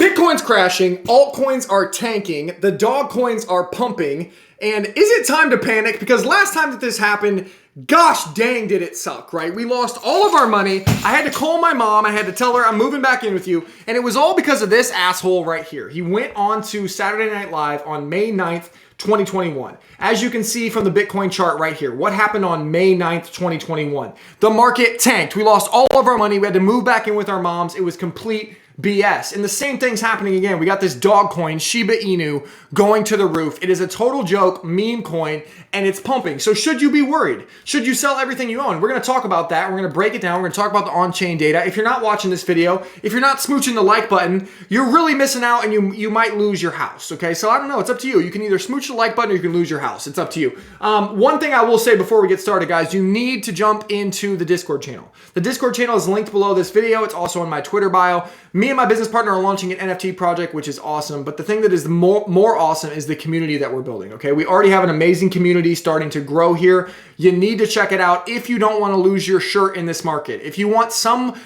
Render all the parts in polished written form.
Bitcoin's crashing, altcoins are tanking, the dog coins are pumping, and is it time to panic? Because last time that this happened, gosh dang did it suck, right? We lost all of our money. I had to call my mom. I had to tell her I'm moving back in with you. And it was all because of this asshole right here. He went on to Saturday Night Live on May 9th, 2021. As you can see from the Bitcoin chart right here, what happened on May 9th, 2021? The market tanked. We lost all of our money. We had to move back in with our moms. It was complete BS. And the same thing's happening again. We got this dog coin, Shiba Inu, going to the roof. It is a total joke, meme coin, and it's pumping. So should you be worried? Should you sell everything you own? We're going to talk about that. We're going to break it down. We're going to talk about the on-chain data. If you're not watching this video, if you're not smooching the like button, you're really missing out and you might lose your house. Okay, so I don't know. It's up to you. You can either smooch the like button or you can lose your house. It's up to you. One thing I will say before we get started, guys, you need to jump into the Discord channel. The Discord channel is linked below this video. It's also in my Twitter bio. Me and my business partner are launching an NFT project, which is awesome. But the thing that is more awesome is the community that we're building, okay? We already have an amazing community starting to grow here. You need to check it out if you don't want to lose your shirt in this market. If you want some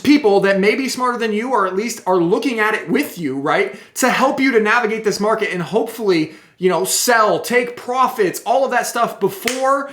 people that may be smarter than you, or at least are looking at it with you, right? To help you to navigate this market and hopefully, you know, sell, take profits, all of that stuff before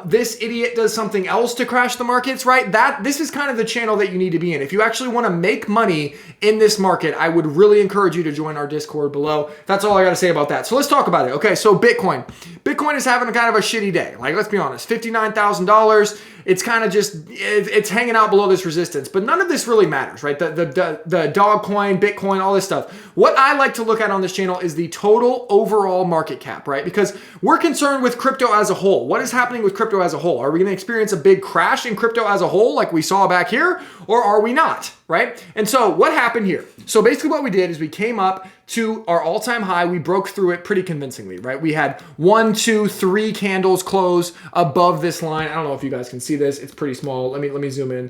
this idiot does something else to crash the markets, right? This is kind of the channel that you need to be in. If you actually want to make money in this market, I would really encourage you to join our Discord below. That's all I got to say about that. So let's talk about it. Okay, so Bitcoin. Bitcoin is having a kind of a shitty day. Like, let's be honest, $59,000. It's kind of just, it's hanging out below this resistance, but none of this really matters, right? The dog coin, Bitcoin, all this stuff. What I like to look at on this channel is the total overall market cap, right? Because we're concerned with crypto as a whole. What is happening with crypto as a whole? Are we going to experience a big crash in crypto as a whole like we saw back here, or are we not, right? And so what happened here? So basically what we did is we came up to our all-time high. We broke through it pretty convincingly, right? We had 1, 2, 3 candles close above this line. I don't know if you guys can see this. It's pretty small. Let me zoom in.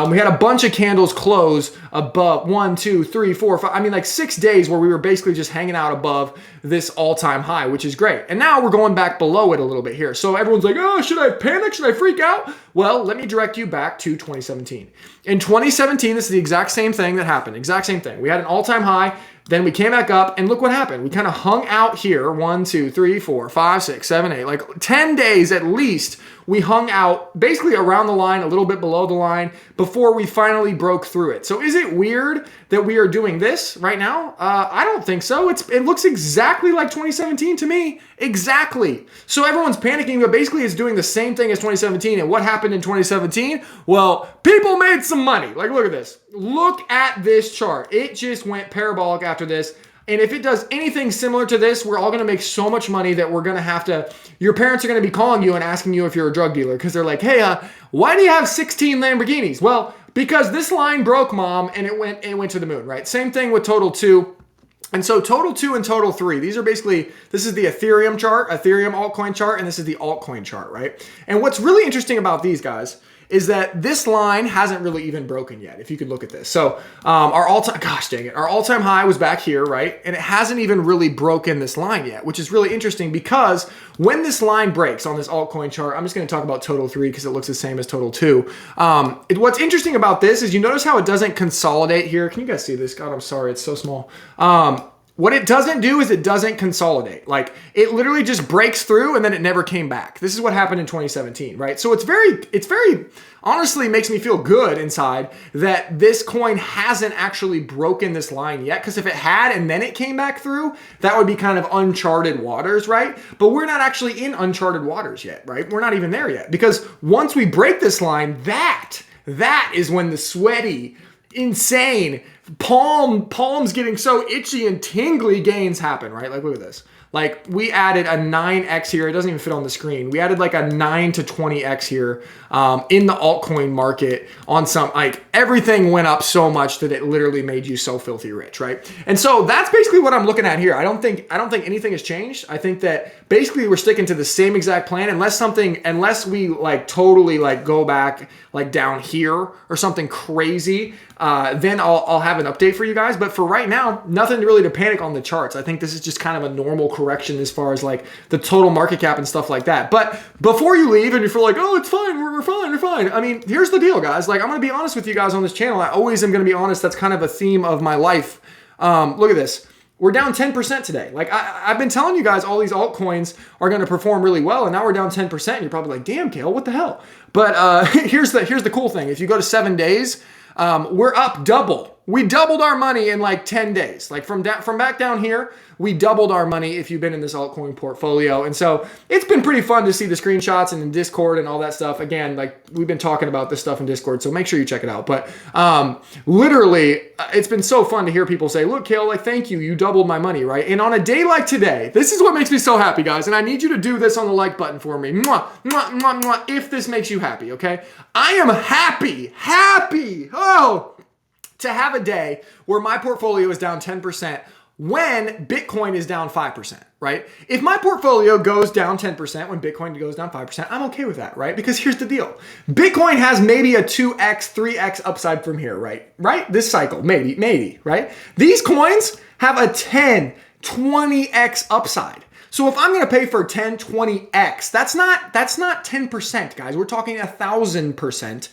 We had a bunch of candles close above 1, 2, 3, 4, 5. I mean, like 6 days where we were basically just hanging out above this all-time high, which is great. And now we're going back below it a little bit here. So everyone's like, oh, should I panic? Should I freak out? Well, let me direct you back to 2017. In 2017, this is the exact same thing that happened. Exact same thing. We had an all-time high. Then we came back up and look what happened. We kind of hung out here. 1, 2, 3, 4, 5, 6, 7, 8, like 10 days at least. We hung out basically around the line, a little bit below the line before we finally broke through it. So is it weird that we are doing this right now? I don't think so. It looks exactly like 2017 to me. Exactly. So everyone's panicking, but basically it's doing the same thing as 2017. And what happened in 2017? Well, people made some money. Like, look at this. Look at this chart. It just went parabolic after this. And if it does anything similar to this, we're all going to make so much money that we're going to have to, your parents are going to be calling you and asking you if you're a drug dealer because they're like, hey, why do you have 16 Lamborghinis? Well, because this line broke, mom, and it went to the moon, right? Same thing with Total 2. And so Total 2 and Total 3, these are basically, this is the Ethereum chart, Ethereum altcoin chart, and this is the altcoin chart, right? And what's really interesting about these guys is that this line hasn't really even broken yet, if you could look at this. So our all-time, gosh dang it, our all-time high was back here, right? And it hasn't even really broken this line yet, which is really interesting because when this line breaks on this altcoin chart, I'm just gonna talk about Total 3 because it looks the same as Total 2. What's interesting about this is you notice how it doesn't consolidate here. Can you guys see this? God, I'm sorry, it's so small. What it doesn't do is it doesn't consolidate. Like, it literally just breaks through and then it never came back. This is what happened in 2017, right? So it's very, honestly makes me feel good inside that this coin hasn't actually broken this line yet. Because if it had and then it came back through, that would be kind of uncharted waters, right? But we're not actually in uncharted waters yet, right? We're not even there yet. Because once we break this line, that is when the sweaty, insane, palms getting so itchy and tingly gains happen, right? Like, look at this. Like, we added a 9x here. It doesn't even fit on the screen. We added like a 9 to 20x here in the altcoin market on some, like, everything went up so much that it literally made you so filthy rich, right? And so that's basically what I'm looking at here. I don't think anything has changed. I think that basically we're sticking to the same exact plan unless we like totally like go back like down here or something crazy. Then I'll have an update for you guys. But for right now, nothing really to panic on the charts. I think this is just kind of a normal correction as far as like the total market cap and stuff like that. But before you leave and you feel like, oh, it's fine, we're fine. I mean, here's the deal, guys. Like, I'm going to be honest with you guys on this channel. I always am going to be honest. That's kind of a theme of my life. Look at this. We're down 10% today. Like I've been telling you guys, all these altcoins are going to perform really well, and now we're down 10%. And you're probably like, "Damn, Kale, what the hell?" But here's the cool thing. If you go to 7 days, we're up double. We doubled our money in like 10 days. Like from back down here, we doubled our money if you've been in this altcoin portfolio. And so it's been pretty fun to see the screenshots and in Discord and all that stuff. Again, like we've been talking about this stuff in Discord, so make sure you check it out. But literally, it's been so fun to hear people say, "Look, Kale, like thank you. You doubled my money," right? And on a day like today, this is what makes me so happy, guys. And I need you to do this on the like button for me. Mwah, mwah, mwah, mwah, if this makes you happy, okay? I am happy, to have a day where my portfolio is down 10% when Bitcoin is down 5%, right? If my portfolio goes down 10% when Bitcoin goes down 5%, I'm okay with that, right? Because here's the deal. Bitcoin has maybe a 2x, 3x upside from here, right? Right? This cycle, maybe, right? These coins have a 10, 20x upside. So if I'm going to pay for 10, 20x, that's not 10%, guys. We're talking 1,000%.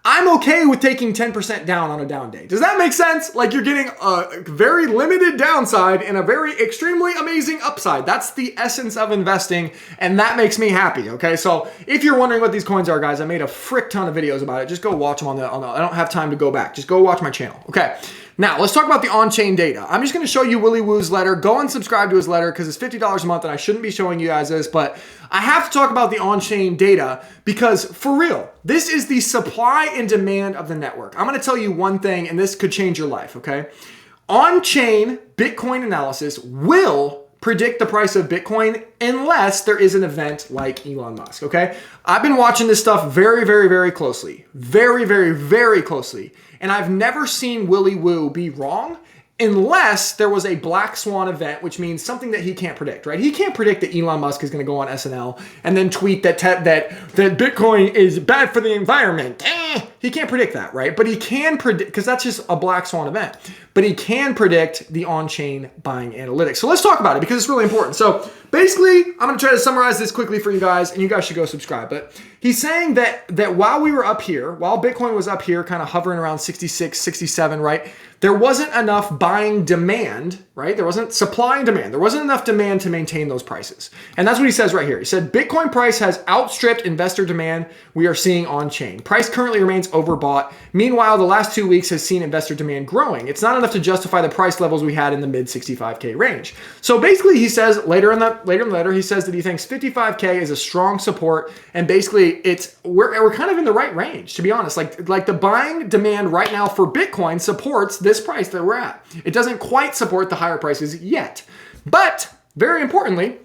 I'm okay with taking 10% down on a down day. Does that make sense? Like you're getting a very limited downside and a very extremely amazing upside. That's the essence of investing, and that makes me happy, okay? So if you're wondering what these coins are, guys, I made a frick ton of videos about it. Just go watch them on the I don't have time to go back. Just go watch my channel, okay? Now, let's talk about the on-chain data. I'm just going to show you Willy Woo's letter. Go and subscribe to his letter because it's $50 a month, and I shouldn't be showing you guys this, but I have to talk about the on-chain data because, for real, this is the supply and demand of the network. I'm going to tell you one thing, and this could change your life, okay? On-chain Bitcoin analysis will predict the price of Bitcoin unless there is an event like Elon Musk, okay? I've been watching this stuff very, very, very closely. Very, very, very closely. And I've never seen Willy Woo be wrong unless there was a black swan event, which means something that he can't predict, right? He can't predict that Elon Musk is going to go on SNL and then tweet that Bitcoin is bad for the environment. He can't predict that, right? But he can predict, because that's just a black swan event, but he can predict the on-chain buying analytics. So let's talk about it because it's really important. So basically, I'm going to try to summarize this quickly for you guys, and you guys should go subscribe. But he's saying that while we were up here, while Bitcoin was up here, kind of hovering around 66, 67, right? There wasn't enough buying demand, right? There wasn't supply and demand. There wasn't enough demand to maintain those prices. And that's what he says right here. He said, Bitcoin price has outstripped investor demand we are seeing on chain. Price currently remains overbought. Meanwhile, the last 2 weeks has seen investor demand growing. It's not enough to justify the price levels we had in the mid 65K range. So basically he says later in the letter, he says that he thinks 55K is a strong support. And basically we're kind of in the right range, to be honest. Like the buying demand right now for Bitcoin supports this price that we're at. It doesn't quite support the higher prices yet. But very importantly,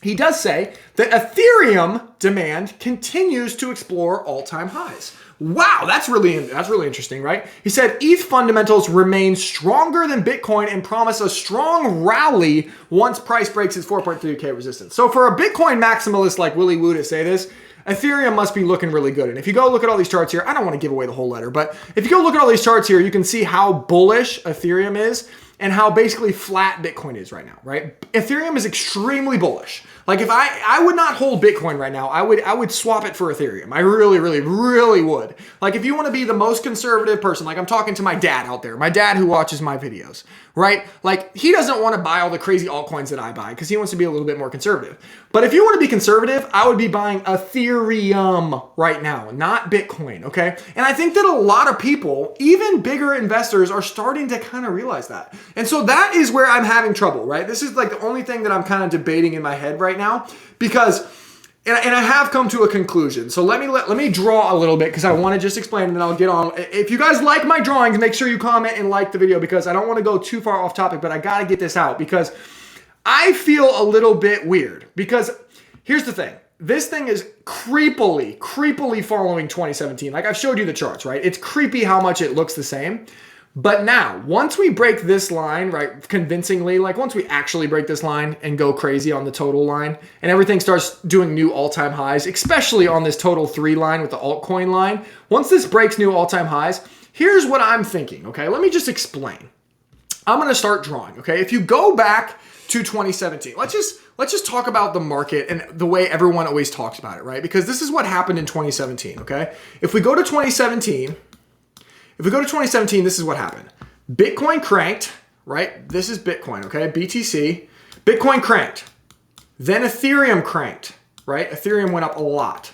he does say that Ethereum demand continues to explore all-time highs. Wow, that's really interesting, right? He said ETH fundamentals remain stronger than Bitcoin and promise a strong rally once price breaks its 4.3K resistance. So for a Bitcoin maximalist like Willy Woo to say this, Ethereum must be looking really good. And if you go look at all these charts here, I don't want to give away the whole letter, but if you go look at all these charts here, you can see how bullish Ethereum is and how basically flat Bitcoin is right now, right? Ethereum is extremely bullish. Like if I would not hold Bitcoin right now, I would swap it for Ethereum. I really, really, really would. Like if you want to be the most conservative person, like I'm talking to my dad out there, my dad who watches my videos, right? Like he doesn't want to buy all the crazy altcoins that I buy because he wants to be a little bit more conservative. But if you want to be conservative, I would be buying Ethereum right now, not Bitcoin, okay? And I think that a lot of people, even bigger investors, are starting to kind of realize that. And so that is where I'm having trouble, right? This is like the only thing that I'm kind of debating in my head right now because, and I have come to a conclusion. So let me draw a little bit because I want to just explain and then I'll get on. If you guys like my drawings, make sure you comment and like the video because I don't want to go too far off topic, but I got to get this out because I feel a little bit weird because here's the thing. This thing is creepily following 2017. Like I've showed you the charts, right? It's creepy how much it looks the same. But now, once we break this line, right, convincingly, like once we actually break this line and go crazy on the total line and everything starts doing new all-time highs, especially on this total 3 line with the altcoin line, once this breaks new all-time highs, here's what I'm thinking, okay? Let me just explain. I'm going to start drawing, okay? If you go back to 2017, let's just talk about the market and the way everyone always talks about it, right? Because this is what happened in 2017, okay? If we go to 2017, this is what happened. Bitcoin cranked, right? This is Bitcoin, okay? BTC. Bitcoin cranked. Then Ethereum cranked, right? Ethereum went up a lot.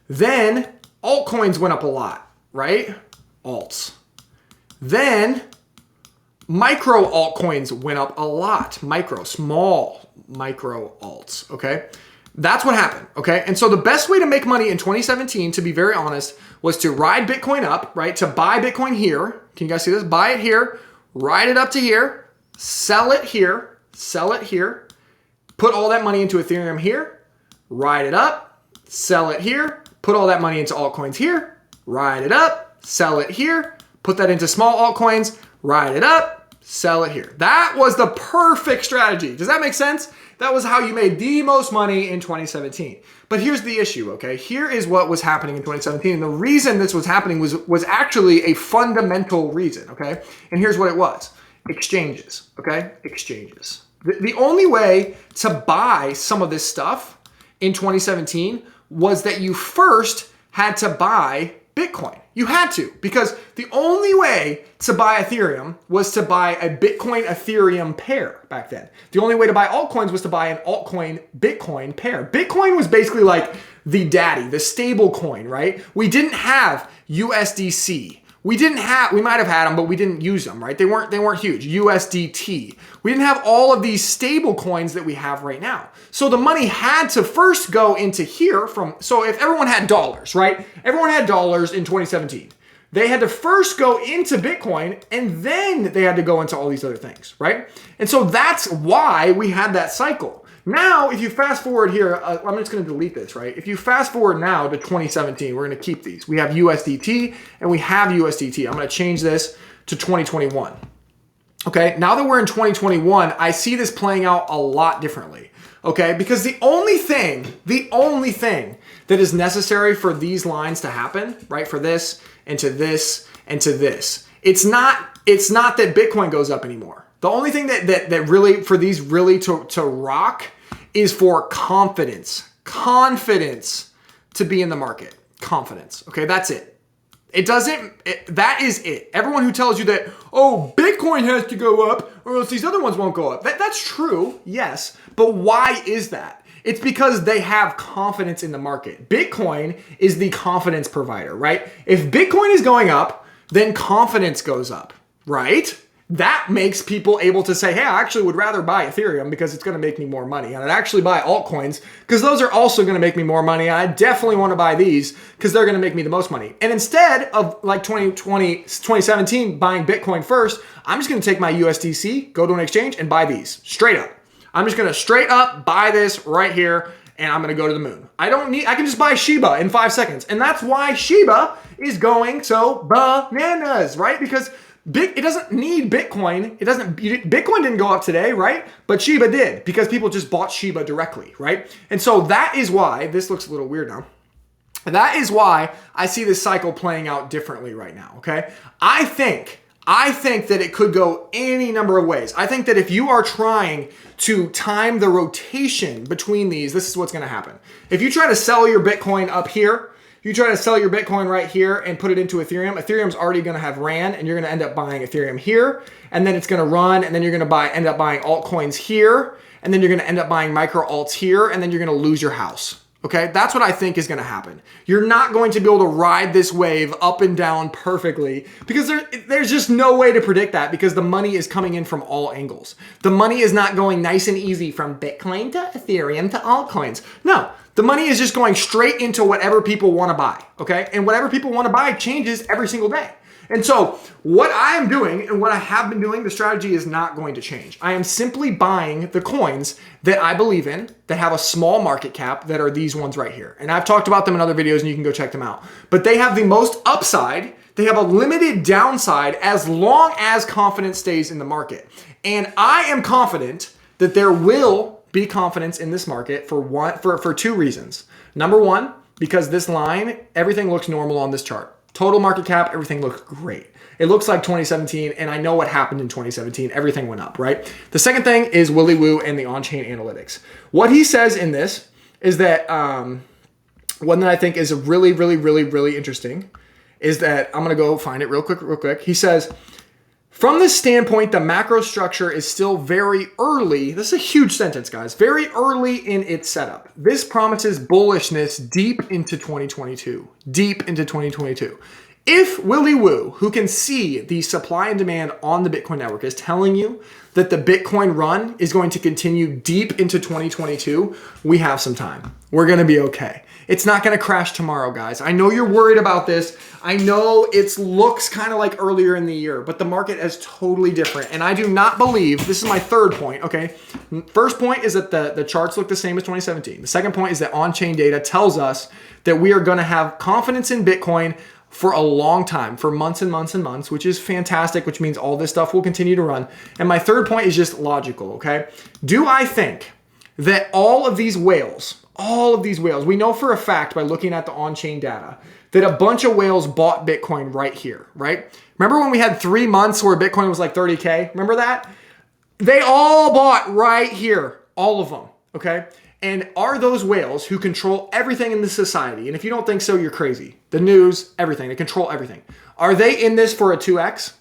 Then altcoins went up a lot, right? Alts. Then micro altcoins went up a lot. Small micro alts, okay? That's what happened, okay? And so the best way to make money in 2017, to be very honest, was to ride Bitcoin up, right? To buy Bitcoin here. Can you guys see this? Buy it here, ride it up to here, sell it here, put all that money into Ethereum here, ride it up, sell it here, put all that money into altcoins here, ride it up, sell it here, put that into small altcoins, ride it up, sell it here. That was the perfect strategy. Does that make sense? That was how you made the most money in 2017. But here's the issue, okay? Here is what was happening in 2017. And the reason this was happening was actually a fundamental reason, okay? And here's what it was. Exchanges, okay? Exchanges. The only way to buy some of this stuff in 2017 was that you first had to buy Bitcoin. You had to, because the only way to buy Ethereum was to buy a Bitcoin Ethereum pair back then. The only way to buy altcoins was to buy an altcoin Bitcoin pair. Bitcoin was basically like the daddy, the stable coin, right? We didn't have USDC. We might have had them, but we didn't use them, right? They weren't huge. USDT. We didn't have all of these stable coins that we have right now. So the money had to first go into here so if everyone had dollars, right? Everyone had dollars in 2017. They had to first go into Bitcoin and then they had to go into all these other things, right? And so that's why we had that cycle. Now, if you fast forward here, I'm just going to delete this, right? If you fast forward now to 2017, we're going to keep these. We have USDT and we have USDT. I'm going to change this to 2021. Okay, now that we're in 2021, I see this playing out a lot differently. Okay, because the only thing that is necessary for these lines to happen, right? For this and to this and to this, it's not that Bitcoin goes up anymore. The only thing that really, for these really to rock is for confidence to be in the market. Confidence. Okay, that's it. That is it. Everyone who tells you that, oh, Bitcoin has to go up or else these other ones won't go up. That's true, yes. But why is that? It's because they have confidence in the market. Bitcoin is the confidence provider, right? If Bitcoin is going up, then confidence goes up, right? That makes people able to say, hey, I actually would rather buy Ethereum because it's going to make me more money. And I'd actually buy altcoins because those are also going to make me more money. And I definitely want to buy these because they're going to make me the most money. And instead of like 2017 buying Bitcoin first, I'm just going to take my USDC, go to an exchange and buy these straight up. I'm just going to straight up buy this right here and I'm going to go to the moon. I can just buy Shiba in 5 seconds. And that's why Shiba is going so bananas, right? Because it doesn't need Bitcoin. Bitcoin didn't go up today, right? But Shiba did because people just bought Shiba directly, right? And so that is why, this looks a little weird now. That is why I see this cycle playing out differently right now, okay? I think that it could go any number of ways. I think that if you are trying to time the rotation between these, this is what's going to happen. If you try to sell your Bitcoin up here, you try to sell your Bitcoin right here and put it into Ethereum, Ethereum's already going to have ran and you're going to end up buying Ethereum here and then it's going to run and then you're going to end up buying altcoins here and then you're going to end up buying micro alts here and then you're going to lose your house. Okay, that's what I think is going to happen. You're not going to be able to ride this wave up and down perfectly because there's just no way to predict that because the money is coming in from all angles. The money is not going nice and easy from Bitcoin to Ethereum to altcoins. No, the money is just going straight into whatever people want to buy, okay? And whatever people want to buy changes every single day. And so what I am doing and what I have been doing, the strategy is not going to change. I am simply buying the coins that I believe in that have a small market cap that are these ones right here. And I've talked about them in other videos and you can go check them out. But they have the most upside. They have a limited downside as long as confidence stays in the market. And I am confident that there will be confidence in this market for two reasons. Number one, because this line, everything looks normal on this chart. Total market cap, everything looks great. It looks like 2017, and I know what happened in 2017. Everything went up, right? The second thing is Willy Woo and the on-chain analytics. What he says in this is that one that I think is really, really, really, really interesting is that I'm going to go find it real quick. He says, From this standpoint, the macro structure is still very early. This is a huge sentence, guys. Very early in its setup. This promises bullishness deep into 2022. Deep into 2022. If Willy Woo, who can see the supply and demand on the Bitcoin network, is telling you that the Bitcoin run is going to continue deep into 2022, we have some time. We're going to be okay. It's not going to crash tomorrow, guys. I know you're worried about this. I know it looks kind of like earlier in the year, but the market is totally different. And I do not believe, this is my third point, okay? First point is that the charts look the same as 2017. The second point is that on-chain data tells us that we are going to have confidence in Bitcoin for a long time, for months and months and months, which is fantastic, which means all this stuff will continue to run. And my third point is just logical, okay? Do I think that all of these whales, we know for a fact by looking at the on-chain data that a bunch of whales bought Bitcoin right here, right? Remember when we had 3 months where Bitcoin was like 30K? Remember that? They all bought right here, all of them, okay? And are those whales who control everything in this society, and if you don't think so, you're crazy. The news, everything, they control everything. Are they in this for a 2x?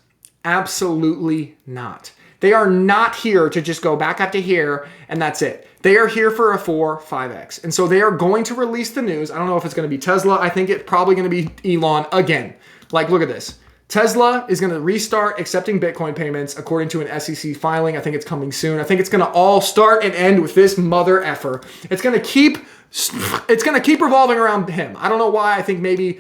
Absolutely not. They are not here to just go back up to here and that's it. They are here for a 4, 5x. And so they are going to release the news. I don't know if it's going to be Tesla. I think it's probably going to be Elon again. Like, look at this. Tesla is going to restart accepting Bitcoin payments according to an SEC filing. I think it's coming soon. I think it's going to all start and end with this mother effer. It's going to keep revolving around him. I don't know why. I think maybe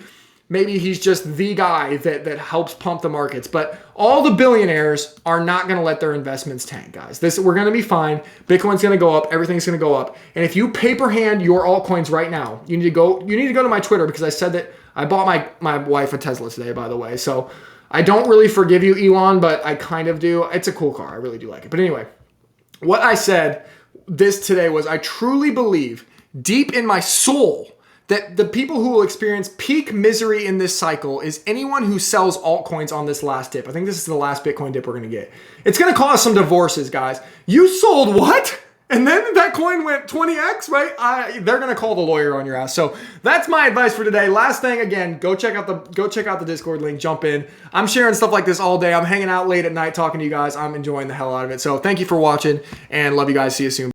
he's just the guy that helps pump the markets. But all the billionaires are not going to let their investments tank, guys. We're going to be fine. Bitcoin's going to go up. Everything's going to go up. And if you paper hand your altcoins right now, you need to go to my Twitter, because I said that I bought my wife a Tesla today, by the way. So I don't really forgive you, Elon, but I kind of do. It's a cool car. I really do like it. But anyway, what I said this today was I truly believe deep in my soul that the people who will experience peak misery in this cycle is anyone who sells altcoins on this last dip. I think this is the last Bitcoin dip we're going to get. It's going to cause some divorces, guys. You sold what? And then that coin went 20x, right? They're going to call the lawyer on your ass. So that's my advice for today. Last thing, again, go check out the Discord link, jump in. I'm sharing stuff like this all day. I'm hanging out late at night talking to you guys. I'm enjoying the hell out of it. So thank you for watching and love you guys. See you soon.